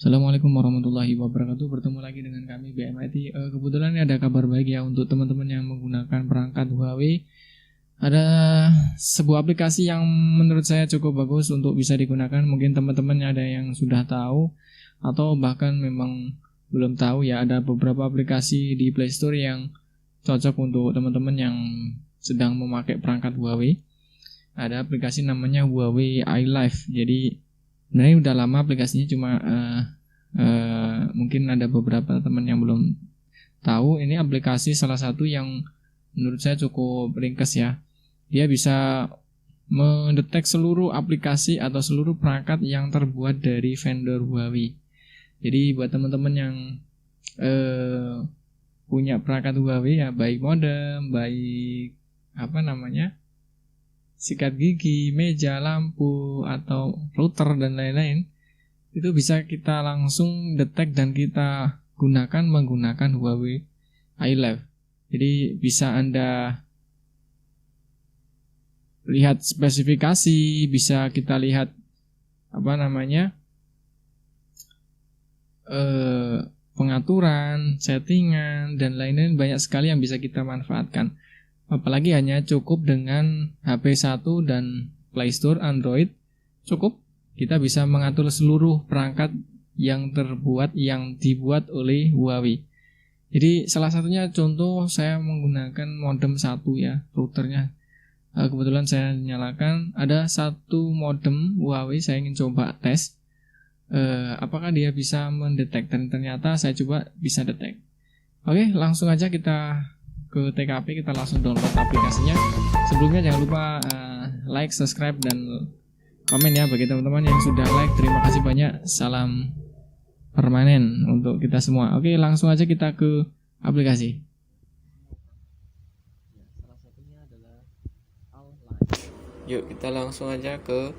Assalamualaikum warahmatullahi wabarakatuh. Bertemu lagi dengan kami BMIT. Kebetulan ini ada kabar baik ya untuk teman-teman yang menggunakan perangkat Huawei. Ada sebuah aplikasi yang menurut saya cukup bagus untuk bisa digunakan. Mungkin teman-teman ada yang sudah tahu atau bahkan memang belum tahu ya. Ada beberapa aplikasi di Play Store yang cocok untuk teman-teman yang sedang memakai perangkat Huawei. Ada aplikasi namanya Huawei iLife. Jadi sebenarnya udah lama aplikasinya, cuma mungkin ada beberapa teman yang belum tahu. Ini aplikasi salah satu yang menurut saya cukup ringkas ya. Dia bisa mendetek seluruh aplikasi atau seluruh perangkat yang terbuat dari vendor Huawei. Jadi buat teman-teman yang punya perangkat Huawei ya, baik modem, baik sikat gigi, meja, lampu, atau router dan lain-lain, itu bisa kita langsung detect dan kita gunakan menggunakan Huawei iLife. Jadi bisa Anda lihat spesifikasi, bisa kita lihat pengaturan, settingan, dan lain-lain, banyak sekali yang bisa kita manfaatkan. Apalagi hanya cukup dengan HP 1 dan Play Store Android, cukup kita bisa mengatur seluruh perangkat yang dibuat oleh Huawei. Jadi salah satunya contoh saya menggunakan modem 1 ya, routernya. Kebetulan saya nyalakan, ada satu modem Huawei, saya ingin coba tes apakah dia bisa mendetek, dan ternyata saya coba bisa detek. Oke, langsung aja kita ke TKP, kita langsung download aplikasinya. Sebelumnya jangan lupa like, subscribe, dan komen ya. Bagi teman-teman yang sudah like, terima kasih banyak. Salam permanen untuk kita semua. Oke, langsung aja kita ke aplikasi. Salah satunya adalah iLife. Yuk kita langsung aja ke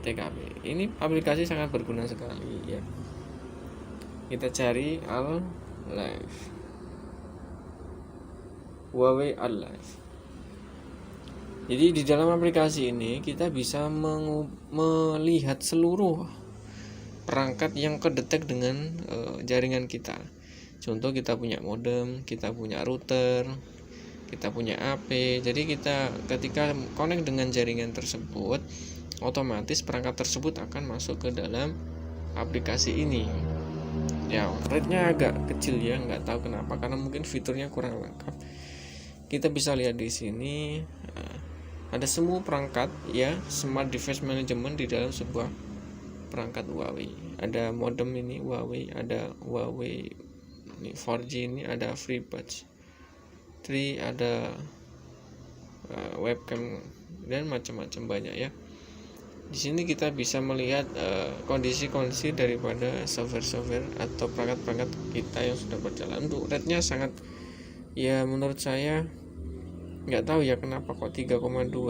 TKP. Ini aplikasi sangat berguna sekali ya. Kita cari iLife, Huawei iLife. Jadi di dalam aplikasi ini kita bisa melihat seluruh perangkat yang kedetek dengan jaringan kita. Contoh, kita punya modem, kita punya router, kita punya AP. Jadi kita ketika connect dengan jaringan tersebut, otomatis perangkat tersebut akan masuk ke dalam aplikasi ini. Ya, rate-nya agak kecil ya, nggak tahu kenapa, karena mungkin fiturnya kurang lengkap. Kita bisa lihat di sini ada semua perangkat ya, smart device management di dalam sebuah perangkat Huawei. Ada modem ini Huawei, ada Huawei ini 4G, ini ada FreeBuds 3, ada webcam, dan macam-macam banyak ya. Di sini kita bisa melihat kondisi-kondisi daripada software atau perangkat-perangkat kita yang sudah berjalan. Untuk rate-nya sangat, ya menurut saya nggak tahu ya kenapa kok 3,2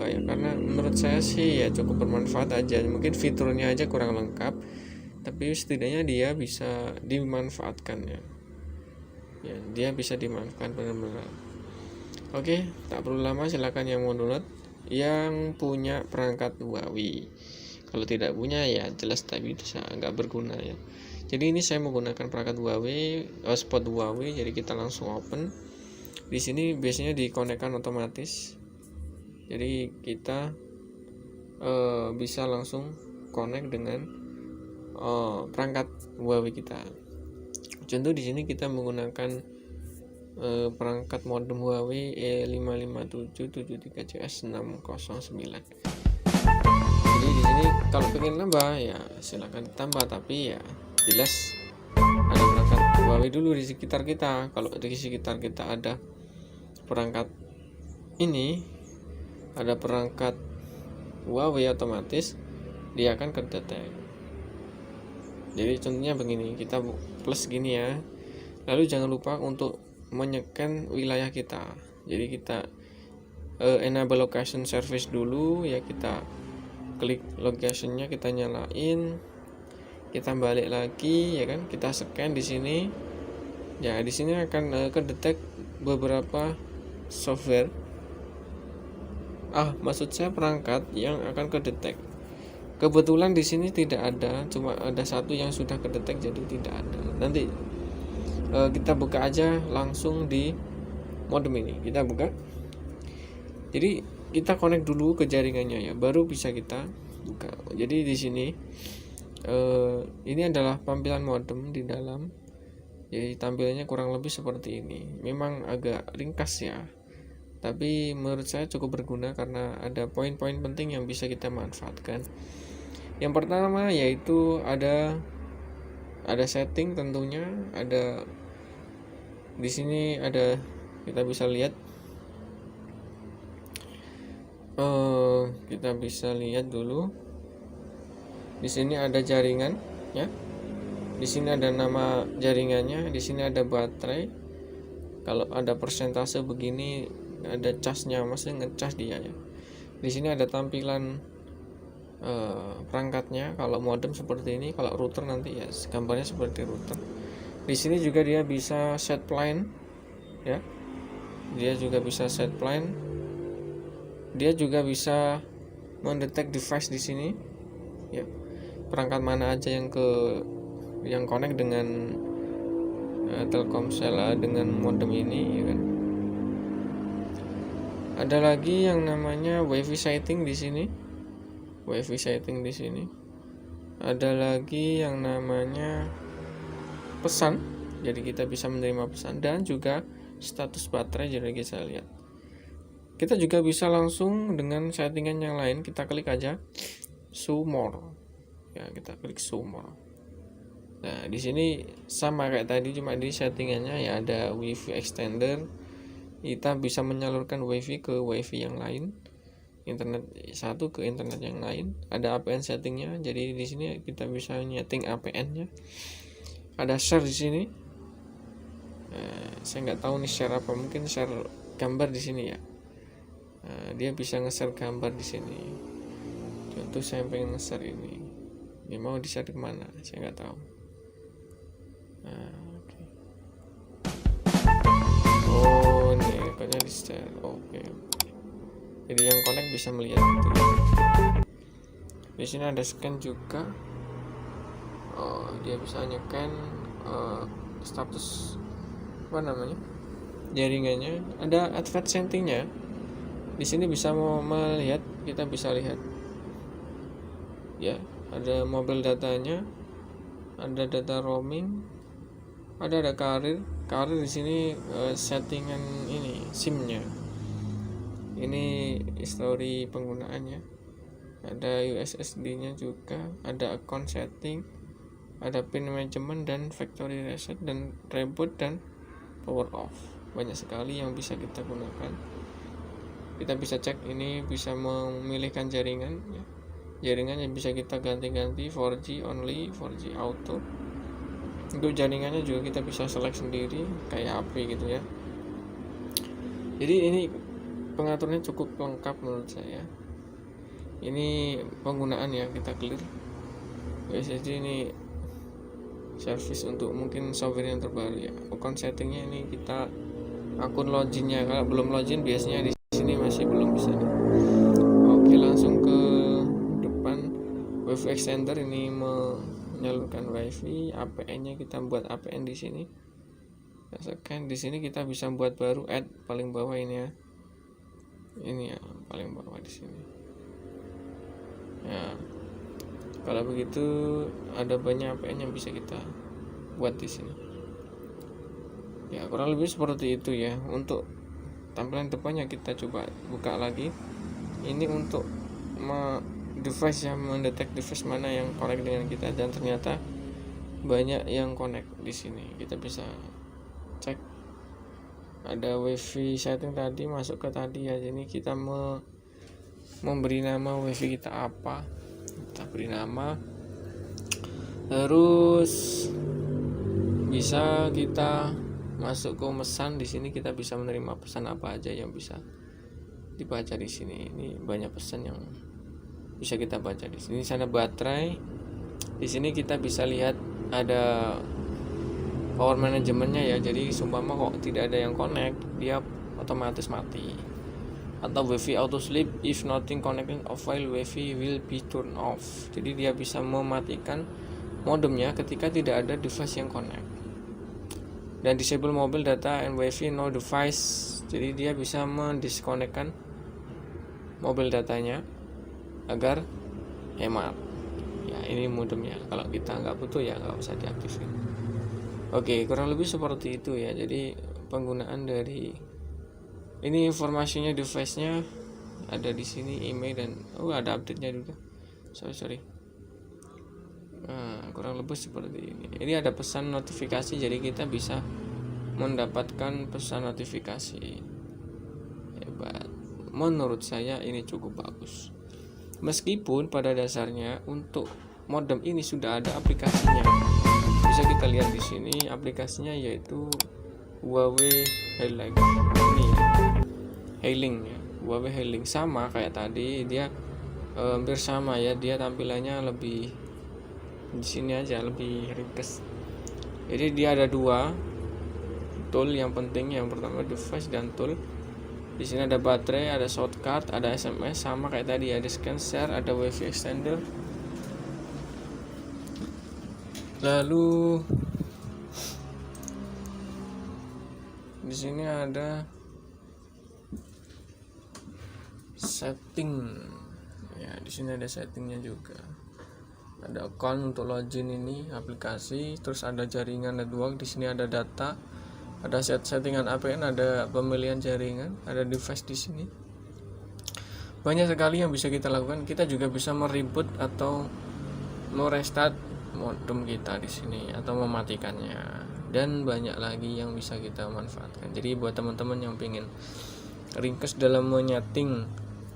ya, karena menurut saya sih ya cukup bermanfaat aja. Mungkin fiturnya aja kurang lengkap, tapi setidaknya dia bisa dimanfaatkan ya, dia bisa dimanfaatkan benar-benar. Oke, tak perlu lama, silakan yang mau download yang punya perangkat Huawei. Kalau tidak punya ya jelas tak bisa, nggak berguna ya. Jadi ini saya menggunakan perangkat Huawei, hotspot Huawei, jadi kita langsung open. Di sini biasanya dikonekkan otomatis, jadi kita bisa langsung connect dengan perangkat Huawei kita. Contoh di sini kita menggunakan perangkat modem Huawei E55773CS609. Jadi di sini kalau pengen nambah ya silakan tambah, tapi ya jelas ada perangkat Huawei dulu di sekitar kita. Kalau di sekitar kita ada perangkat ini, ada perangkat Huawei, otomatis dia akan kedetek. Jadi contohnya begini, kita plus gini ya. Lalu jangan lupa untuk menyekan wilayah kita. Jadi kita enable location service dulu ya, kita klik locationnya, kita nyalain, kita balik lagi ya kan, kita scan di sini. Ya di sini akan kedetek beberapa software, maksud saya perangkat yang akan kedetek. Kebetulan di sini tidak ada, cuma ada satu yang sudah kedetek, jadi tidak ada. Nanti kita buka aja langsung di modem ini. Kita buka. Jadi kita connect dulu ke jaringannya ya, baru bisa kita buka. Jadi di sini ini adalah tampilan modem di dalam. Jadi tampilannya kurang lebih seperti ini. Memang agak ringkas ya, tapi menurut saya cukup berguna karena ada poin-poin penting yang bisa kita manfaatkan. Yang pertama yaitu ada setting tentunya, ada di sini ada, kita bisa lihat dulu. Di sini ada jaringan ya. Di sini ada nama jaringannya, di sini ada baterai. Kalau ada persentase begini, ada casnya, maksudnya ngecas dia ya. Di sini ada tampilan perangkatnya. Kalau modem seperti ini, kalau router nanti ya gambarnya seperti router. Di sini juga dia bisa set plan ya. Dia juga bisa set plan. Dia juga bisa mendetek device di sini ya. Perangkat mana aja yang connect dengan Telkomsel dengan modem ini ya kan. Ada lagi yang namanya WiFi setting di sini. WiFi setting di sini. Ada lagi yang namanya pesan. Jadi kita bisa menerima pesan dan juga status baterai, jadi kita lihat. Kita juga bisa langsung dengan settingan yang lain, kita klik aja show more. Ya, kita klik show more. Nah, di sini sama kayak tadi, cuma di settingannya ya ada WiFi extender. Kita bisa menyalurkan WiFi ke WiFi yang lain, internet satu ke internet yang lain. Ada APN settingnya, jadi di sini kita bisa nyeting APN-nya. Ada share di sini. Saya nggak tahu nih share apa, mungkin share gambar di sini ya. Dia bisa nge-share gambar di sini. Contoh saya pengen nge-share ini. Ini mau di-share kemana? Saya nggak tahu. Okay. Oh, ini akunnya di-share. Oke. Jadi yang connect bisa melihat itu. Di sini ada scan juga. Dia bisa nyekan status apa namanya jaringannya. Ada advanced settingnya. Di sini bisa mau melihat, kita bisa lihat. Ya, ada mobile datanya, ada data roaming, ada karir di sini settingan ini SIM-nya. Ini history penggunaannya. Ada USSD-nya juga, ada account setting, ada pin management dan factory reset dan reboot dan power off. Banyak sekali yang bisa kita gunakan. Kita bisa cek ini, bisa memilihkan jaringan ya. Jaringan yang bisa kita ganti-ganti, 4G only, 4G auto. Untuk jaringannya juga kita bisa select sendiri kayak HP gitu ya. Jadi ini pengaturnya cukup lengkap menurut saya. Ini penggunaan ya, kita clear. Jadi ini service untuk mungkin software yang terbaru ya. Account settingnya ini kita akun loginnya, kalau belum login biasanya di sini masih belum bisa nih. Oke, langsung ke depan. WiFi extender ini menyalurkan WiFi. APN-nya kita buat APN di sini. Scan di sini kita bisa buat baru, add paling bawah ini ya. Ini ya paling bawah di sini. Ya. Kalau begitu ada banyak APN yang bisa kita buat di sini. Ya, kurang lebih seperti itu ya. Untuk tampilan depannya kita coba buka lagi. Ini untuk device yang mendetek device mana yang connect dengan kita, dan ternyata banyak yang connect di sini. Kita bisa cek. Ada WiFi setting tadi, masuk ke tadi ya. Jadi kita memberi nama WiFi kita apa. Kita beri nama. Terus bisa kita masuk ke pesan. Di sini kita bisa menerima pesan apa aja yang bisa dibaca di sini. Ini banyak pesan yang bisa kita baca di sini. Sana baterai. Di sini kita bisa lihat ada power manajemennya ya. Jadi seumpama kok tidak ada yang connect, dia otomatis mati. atau Wi-Fi auto sleep if nothing connected or while Wi-Fi will be turned off. Jadi dia bisa mematikan modemnya ketika tidak ada device yang connect. Dan disable mobile data and Wi-Fi no device. Jadi dia bisa mendiskonekkan mobile datanya agar hemat. Ya, ini modemnya. Kalau kita nggak butuh ya nggak usah diaktifin. Oke, kurang lebih seperti itu ya. Jadi penggunaan dari ini, informasinya device-nya ada di sini, email dan ada update-nya juga. Sorry. Nah, kurang lebih seperti ini. Ini ada pesan notifikasi, jadi kita bisa mendapatkan pesan notifikasi. Hebat. Menurut saya ini cukup bagus. Meskipun pada dasarnya untuk modem ini sudah ada aplikasinya. Bisa kita lihat di sini aplikasinya, yaitu Huawei Hailing. Ini ya. Hailing ya. Huawei Hailing sama kayak tadi, dia hampir sama ya, dia tampilannya lebih di sini aja lebih ringkas. Jadi dia ada dua tool yang penting, yang pertama device dan tool. Di sini ada baterai, ada shortcut, ada SMS, sama kayak tadi, ada scan share, ada wifi extender. Lalu di sini ada setting. Ya, di sini ada settingnya juga. Ada account untuk login ini aplikasi, terus ada jaringan network, di sini ada data, ada settingan APN, ada pemilihan jaringan, ada device di sini. Banyak sekali yang bisa kita lakukan. Kita juga bisa mereboot atau merestart modem kita di sini atau mematikannya, dan banyak lagi yang bisa kita manfaatkan. Jadi buat teman-teman yang pengen ringkas dalam menyeting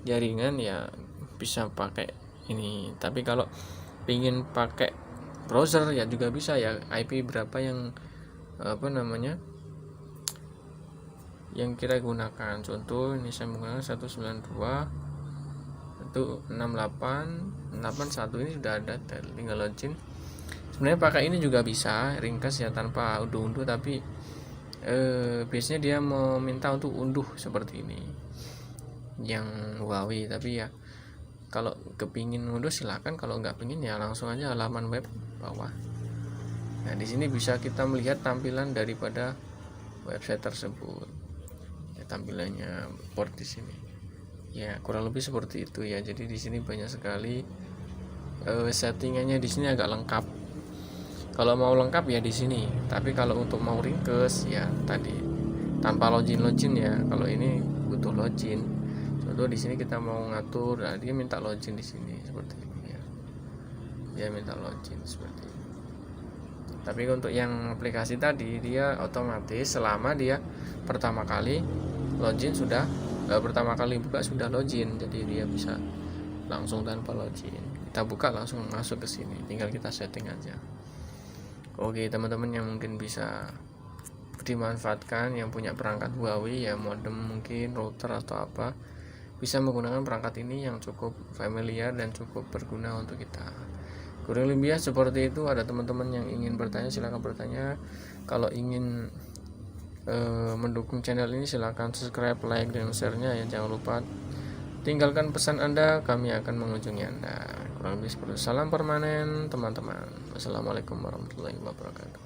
jaringan ya bisa pakai ini. Tapi kalau pengen pakai browser ya juga bisa ya, IP berapa yang yang kita gunakan. Contoh ini saya menggunakan 192.168.81, ini sudah ada, tinggal login. Sebenarnya pakai ini juga bisa ringkas ya tanpa unduh-unduh, tapi biasanya dia meminta untuk unduh seperti ini yang Huawei. Tapi ya kalau kepingin unduh silakan, kalau nggak pingin ya langsung aja halaman web bawah. Nah, di sini bisa kita melihat tampilan daripada website tersebut. Ya, tampilannya port di sini. Ya, kurang lebih seperti itu ya. Jadi di sini banyak sekali settingannya, di sini agak lengkap. Kalau mau lengkap ya di sini. Tapi kalau untuk mau ringkes ya tadi tanpa login ya. Kalau ini butuh login. Contoh di sini kita mau ngatur, nah dia minta login di sini seperti ini ya. Dia minta login seperti ini. Tapi untuk yang aplikasi tadi dia otomatis selama dia pertama kali login sudah pertama kali buka sudah login, jadi dia bisa langsung tanpa login. Kita buka langsung masuk ke sini, tinggal kita setting aja. Oke, teman-teman yang mungkin bisa dimanfaatkan yang punya perangkat Huawei ya, modem mungkin router atau apa, bisa menggunakan perangkat ini yang cukup familiar dan cukup berguna untuk kita. Kurang lebih seperti itu. Ada teman-teman yang ingin bertanya silakan bertanya. Kalau ingin mendukung channel ini silakan subscribe, like dan share-nya ya. Jangan lupa tinggalkan pesan Anda, kami akan mengunjungi Anda. Kurang lebih seperti itu. Salam permanen teman-teman. Wassalamualaikum warahmatullahi wabarakatuh.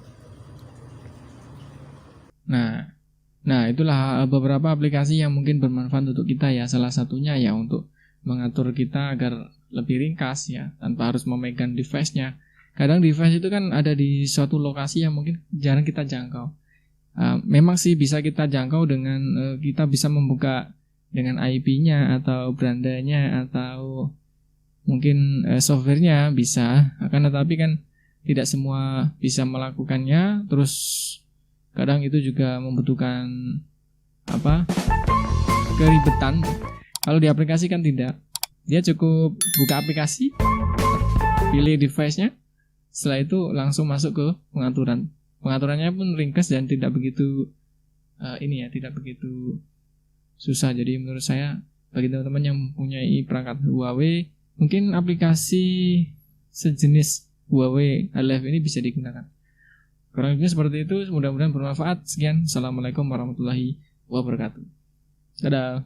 Nah, itulah beberapa aplikasi yang mungkin bermanfaat untuk kita ya. Salah satunya ya untuk mengatur kita agar lebih ringkas ya, tanpa harus memegang device-nya. Kadang device itu kan ada di suatu lokasi yang mungkin jarang kita jangkau. Memang sih bisa kita jangkau dengan kita bisa membuka dengan IP-nya atau brandanya atau mungkin softwarenya bisa. Akan tetapi kan tidak semua bisa melakukannya. Terus kadang itu juga membutuhkan keribetan. Kalau di aplikasi kan tidak. Dia cukup buka aplikasi, pilih device-nya, setelah itu langsung masuk ke pengaturan. Pengaturannya pun ringkas dan tidak begitu tidak begitu susah. Jadi menurut saya bagi teman-teman yang mempunyai perangkat Huawei, mungkin aplikasi sejenis Huawei Alive ini bisa digunakan. Kurang lebih seperti itu. Mudah-mudahan bermanfaat. Sekian. Assalamualaikum warahmatullahi wabarakatuh. Dadah.